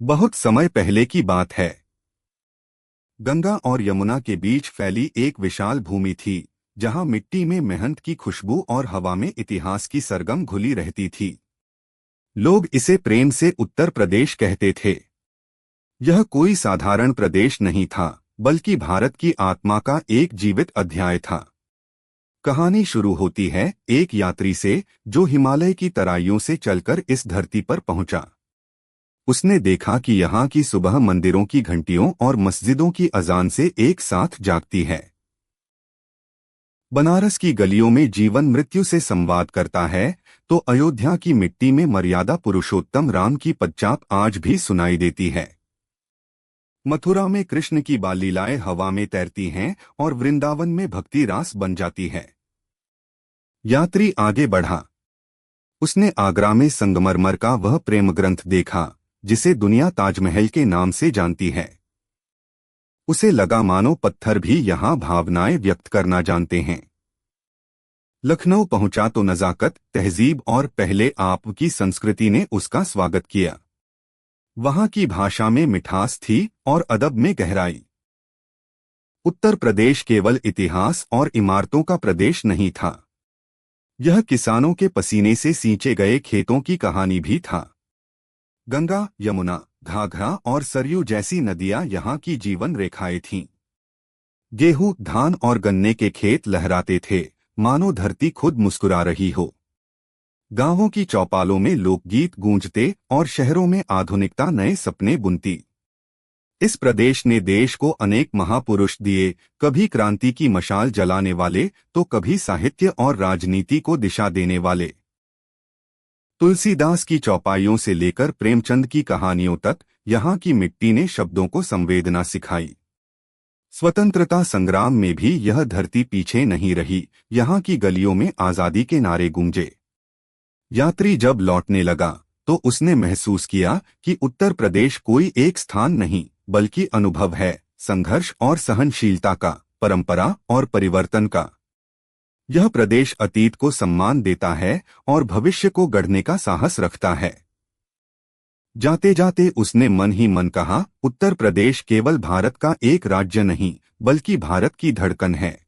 बहुत समय पहले की बात है। गंगा और यमुना के बीच फैली एक विशाल भूमि थी, जहां मिट्टी में मेहनत की खुशबू और हवा में इतिहास की सरगम घुली रहती थी। लोग इसे प्रेम से उत्तर प्रदेश कहते थे। यह कोई साधारण प्रदेश नहीं था, बल्कि भारत की आत्मा का एक जीवित अध्याय था। कहानी शुरू होती है एक यात्री से, जो हिमालय की तराइयों से चलकर इस धरती पर पहुंचा। उसने देखा कि यहाँ की सुबह मंदिरों की घंटियों और मस्जिदों की अजान से एक साथ जागती है। बनारस की गलियों में जीवन मृत्यु से संवाद करता है, तो अयोध्या की मिट्टी में मर्यादा पुरुषोत्तम राम की पदचाप आज भी सुनाई देती है। मथुरा में कृष्ण की बाल लीलाएं हवा में तैरती हैं और वृंदावन में भक्ति रास बन जाती है। यात्री आगे बढ़ा। उसने आगरा में संगमरमर का वह प्रेम ग्रंथ देखा, जिसे दुनिया ताजमहल के नाम से जानती है। उसे लगा मानो पत्थर भी यहाँ भावनाएं व्यक्त करना जानते हैं। लखनऊ पहुंचा तो नजाकत, तहजीब और पहले आप की संस्कृति ने उसका स्वागत किया। वहां की भाषा में मिठास थी और अदब में गहराई। उत्तर प्रदेश केवल इतिहास और इमारतों का प्रदेश नहीं था। यह किसानों के पसीने से सींचे गए खेतों की कहानी भी था। गंगा, यमुना, घाघरा और सरयू जैसी नदियां यहाँ की जीवन रेखाएं थीं। गेहूं, धान और गन्ने के खेत लहराते थे, मानो धरती खुद मुस्कुरा रही हो। गांवों की चौपालों में लोकगीत गूंजते और शहरों में आधुनिकता नए सपने बुनती। इस प्रदेश ने देश को अनेक महापुरुष दिए, कभी क्रांति की मशाल जलाने वाले, तो कभी साहित्य और राजनीति को दिशा देने वाले। तुलसीदास की चौपाइयों से लेकर प्रेमचंद की कहानियों तक, यहाँ की मिट्टी ने शब्दों को संवेदना सिखाई। स्वतंत्रता संग्राम में भी यह धरती पीछे नहीं रही, यहाँ की गलियों में आजादी के नारे गूंजे। यात्री जब लौटने लगा, तो उसने महसूस किया कि उत्तर प्रदेश कोई एक स्थान नहीं, बल्कि अनुभव है, संघर्ष और सहनशीलता का, परंपरा और परिवर्तन का। यह प्रदेश अतीत को सम्मान देता है और भविष्य को गढ़ने का साहस रखता है। जाते जाते उसने मन ही मन कहा, उत्तर प्रदेश केवल भारत का एक राज्य नहीं, बल्कि भारत की धड़कन है।